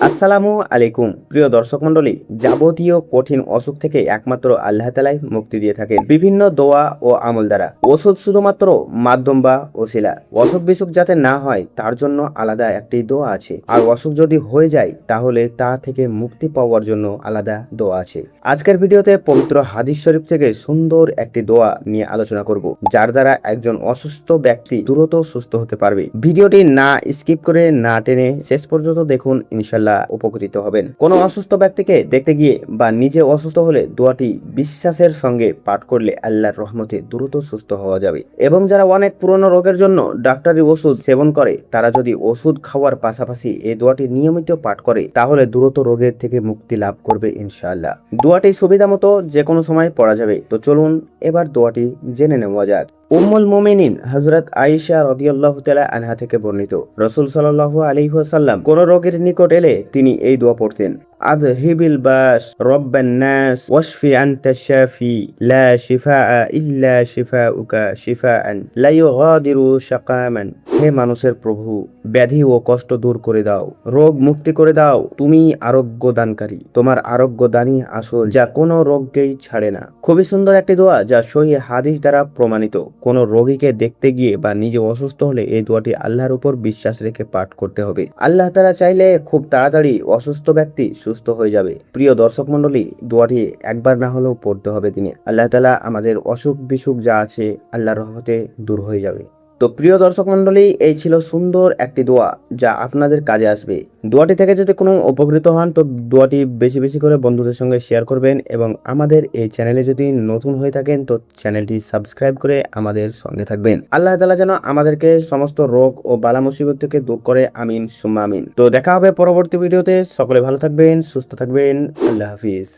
আসসালামু আলাইকুম প্রিয় দর্শক মণ্ডলী, যাবতীয় কঠিন অসুখ থেকে একমাত্র আল্লাহ তাআলাই মুক্তি দিয়ে থাকেন বিভিন্ন দোয়া ও আমল দ্বারা। ওষুধ শুধুমাত্র মাধ্যম বা ওসিলা। অসুখ বিসুখ যাতে না হয় তার জন্য আলাদা একটি দোয়া আছে, আর অসুখ যদি হয়ে যায় তাহলে তা থেকে মুক্তি পাওয়ার জন্য আলাদা দোয়া আছে। আজকের ভিডিওতে পবিত্র হাদিস শরীফ থেকে সুন্দর একটি দোয়া নিয়ে আলোচনা করব, যার দ্বারা একজন অসুস্থ ব্যক্তি দ্রুত সুস্থ হতে পারবে। ভিডিওটি না স্কিপ করে না টেনে শেষ পর্যন্ত দেখুন, ইনশাল্লাহ উপকৃত হবেন। কোনো অসুস্থ ব্যক্তিকে দেখতে গিয়ে বা নিজে অসুস্থ হলে দোয়াটি বিশ্বাসের সঙ্গে পাঠ করলে আল্লাহর রহমতে দ্রুত সুস্থ হওয়া যাবে। এবং যারা অনেক পুরনো রোগের জন্য ডাক্তারি ওষুধ সেবন করে, তারা যদি ওষুধ খাওয়ার পাশাপাশি এই দোয়াটি নিয়মিত পাঠ করে তাহলে দ্রুত রোগের থেকে মুক্তি লাভ করবে ইনশাআল্লাহ। দোয়াটি সুবিধা মতো যে কোনো সময় পড়া যাবে। তো চলুন এবার দোয়াটি জেনে নেওয়া যাক। উম্মুল মুমিনিন হযরত আয়েশা রাদিয়াল্লাহু তাআলা আনহা থেকে বর্ণিত, রাসূল সাল্লাল্লাহু আলাইহি ওয়াসাল্লাম কোন রোগীর নিকট এলে তিনি এই দোয়া পড়তেন। আযহিবিল বাস রব্বান নাস ওয়াশফি আনতা শাফি লা শিফাআ ইল্লা শিফাউকা শিফাআন লা ইউগাদিরু শাকামান। হে মানুষের প্রভু, ব্যাধি ও কষ্ট দূর করে দাও, রোগ মুক্তি করে দাও। তুমি আরোগ্য দানকারী, তোমার আরোগ্য দানই আসল, যা কোনো রোগকেই ছাড়ে না। খুবই সুন্দর একটি দোয়া, যা সহিহ হাদিস দ্বারা প্রমাণিত। কোনো রোগীকে দেখতে গিয়ে বা নিজে অসুস্থ হলে এই দোয়াটি আল্লাহর উপর বিশ্বাস রেখে পাঠ করতে হবে। আল্লাহ তাআলা চাইলে খুব তাড়াতাড়ি অসুস্থ ব্যক্তি সুস্থ হয়ে যাবে। প্রিয় দর্শক মণ্ডলী, দোয়াটি একবার না হলেও পড়তে হবে দিনে। আল্লাহ তাআলা আমাদের অসুখ বিসুখ যা আছে আল্লাহর রহমতে দূর হয়ে যাবে। তো প্রিয় দর্শক মণ্ডলী, এই ছিল সুন্দর একটি দোয়া যা আপনাদের কাজে আসবে। দোয়াটি থেকে যদি কোনো উপকৃত হন তো দোয়াটি বেশি বেশি করে বন্ধুদের সঙ্গে শেয়ার করবেন, এবং আমাদের এই চ্যানেলে যদি নতুন হয়ে থাকেন তো চ্যানেলটি সাবস্ক্রাইব করে আমাদের সঙ্গে থাকবেন। আল্লাহ তাআলা যেন আমাদেরকে সমস্ত রোগ ও বালা মুসিবত থেকে দূর করে, আমিন সুম্মা আমিন। তো দেখা হবে পরবর্তী ভিডিওতে। সকলে ভালো থাকবেন, সুস্থ থাকবেন। আল্লাহ হাফিজ।